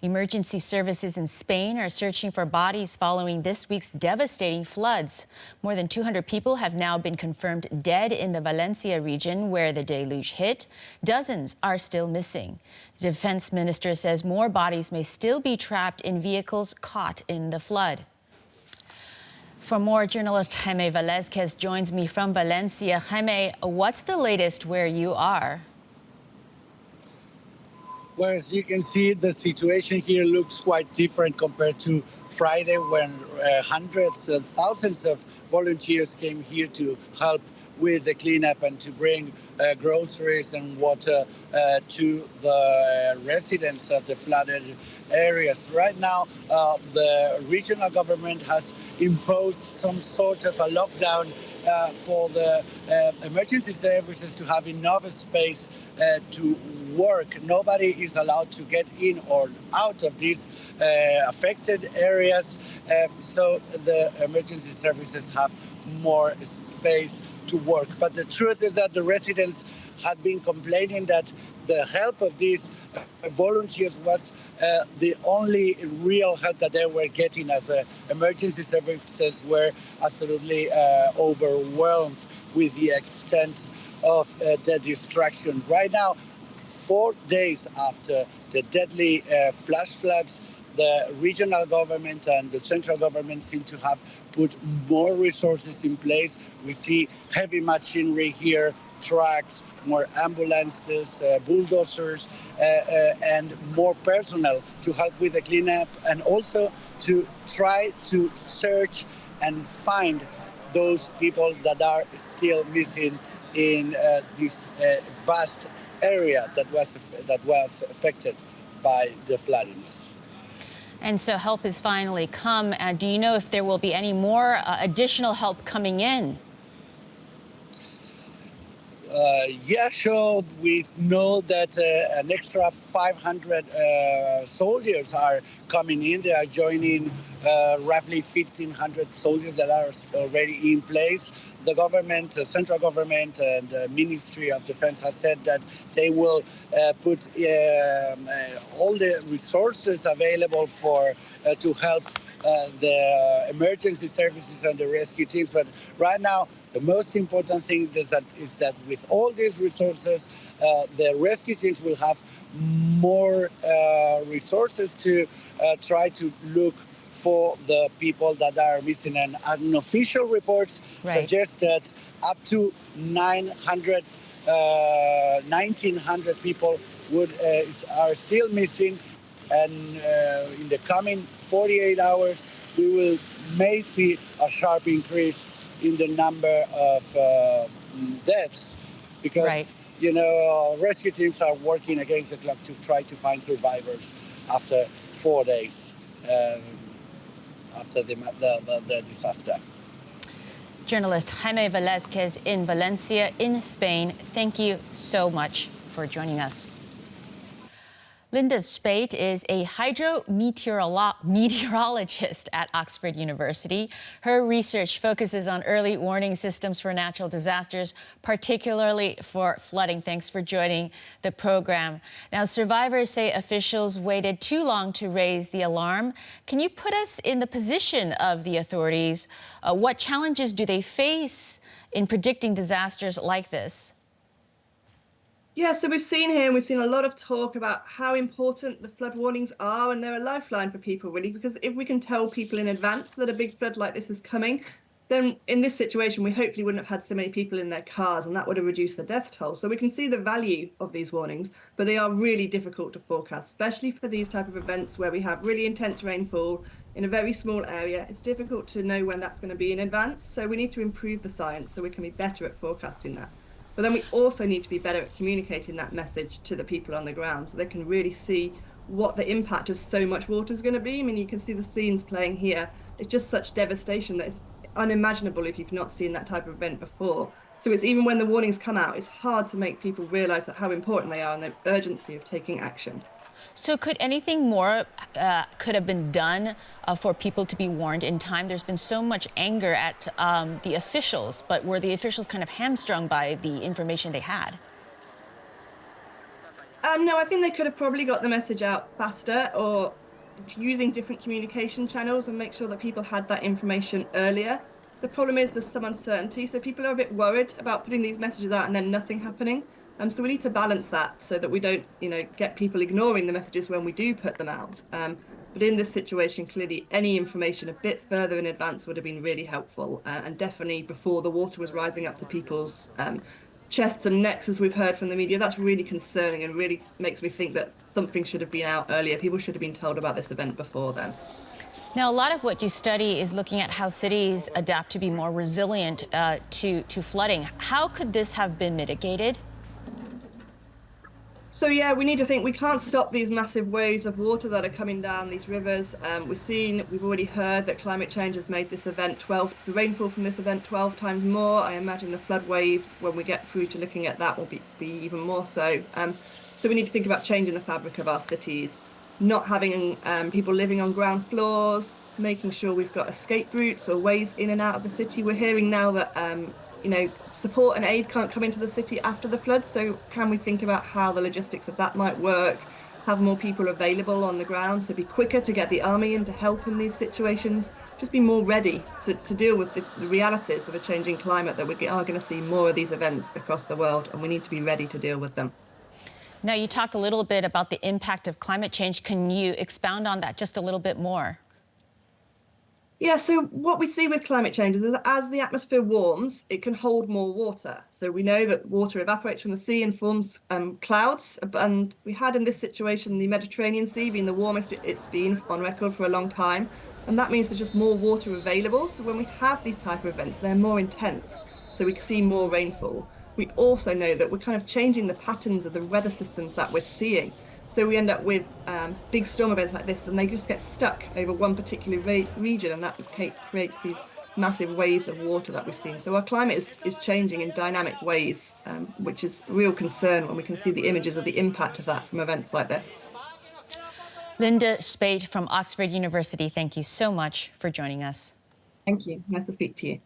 Emergency services in Spain are searching for bodies following this week's devastating floods. More than 200 people have now been confirmed dead in the Valencia region where the deluge hit. Dozens are still missing. The defense minister says more bodies may still be trapped in vehicles caught in the flood. For more, journalist Jaime Velazquez joins me from Valencia. Jaime, what's the latest where you are? Well, as you can see, the situation here looks quite different compared to Friday when hundreds and thousands of volunteers came here to help with the cleanup and to bring groceries and water to the residents of the flooded areas. Right now, the regional government has imposed some sort of a lockdown for the emergency services to have enough space to work. Nobody is allowed to get in or out of these affected areas, so the emergency services have more space to work. But the truth is that the residents had been complaining that the help of these volunteers was the only real help that they were getting, as the emergency services were absolutely overwhelmed with the extent of the destruction. Right now, 4 days after the deadly flash floods, the regional government and the central government seem to have put more resources in place. We see heavy machinery here, trucks, more ambulances, bulldozers, and more personnel to help with the cleanup and also to try to search and find those people that are still missing in this vast area that was affected by the floodings. And so help has finally come. Do you know if there will be any more additional help coming in? Yeah, sure. We know that an extra 500 soldiers are coming in. They are joining roughly 1,500 soldiers that are already in place. The government, the central government and the Ministry of Defense has said that they will put all the resources available for to help the emergency services and the rescue teams. But right now, the most important thing is that with all these resources, the rescue teams will have more resources to try to look for the people that are missing. And unofficial reports suggest that up to 1,900 people are still missing. And in the coming 48 hours, we may see a sharp increase in the number of deaths because, rescue teams are working against the clock to try to find survivors after 4 days after the disaster. Journalist Jaime Velazquez in Valencia in Spain, thank you so much for joining us. Linda Speight is a hydrometeorologist at Oxford University. Her research focuses on early warning systems for natural disasters, particularly for flooding. Thanks for joining the program. Now, survivors say officials waited too long to raise the alarm. Can you put us in the position of the authorities? What challenges do they face in predicting disasters like this? Yeah, so we've seen a lot of talk about how important the flood warnings are, and they're a lifeline for people, really, because if we can tell people in advance that a big flood like this is coming, then in this situation, we hopefully wouldn't have had so many people in their cars, and that would have reduced the death toll. So we can see the value of these warnings, but they are really difficult to forecast, especially for these type of events where we have really intense rainfall in a very small area. It's difficult to know when that's going to be in advance, so we need to improve the science so we can be better at forecasting that. But then we also need to be better at communicating that message to the people on the ground so they can really see what the impact of so much water is going to be. I mean, you can see the scenes playing here. It's just such devastation that it's unimaginable if you've not seen that type of event before. So it's even when the warnings come out, it's hard to make people realise that how important they are and the urgency of taking action. So could anything more could have been done for people to be warned in time? There's been so much anger at the officials, but were the officials kind of hamstrung by the information they had? No, I think they could have probably got the message out faster or using different communication channels and make sure that people had that information earlier. The problem is there's some uncertainty, so people are a bit worried about putting these messages out and then nothing happening. So we need to balance that so that we don't, get people ignoring the messages when we do put them out. But in this situation, clearly, any information a bit further in advance would have been really helpful, and definitely before the water was rising up to people's chests and necks, as we've heard from the media. That's really concerning and really makes me think that something should have been out earlier. People should have been told about this event before then. Now, a lot of what you study is looking at how cities adapt to be more resilient to flooding. How could this have been mitigated? So yeah, we need to think we can't stop these massive waves of water that are coming down these rivers. We've already heard that climate change has made this event the rainfall from this event 12 times more. I imagine the flood wave, when we get through to looking at that, will be even more so. So we need to think about changing the fabric of our cities, not having people living on ground floors, making sure we've got escape routes or ways in and out of the city. We're hearing now that support and aid can't come into the city after the flood. So can we think about how the logistics of that might work? Have more people available on the ground, so be quicker to get the army in to help in these situations. Just be more ready to deal with the realities of a changing climate, that we are going to see more of these events across the world, and we need to be ready to deal with them. Now, you talked a little bit about the impact of climate change. Can you expound on that just a little bit more? Yeah, so what we see with climate change is that as the atmosphere warms, it can hold more water. So we know that water evaporates from the sea and forms clouds. And we had in this situation the Mediterranean Sea being the warmest it's been on record for a long time. And that means there's just more water available. So when we have these type of events, they're more intense. So we see more rainfall. We also know that we're kind of changing the patterns of the weather systems that we're seeing. So we end up with big storm events like this, and they just get stuck over one particular region, and that creates these massive waves of water that we've seen. So our climate is changing in dynamic ways, which is a real concern when we can see the images of the impact of that from events like this. Linda Speight from Oxford University, thank you so much for joining us. Thank you. Nice to speak to you.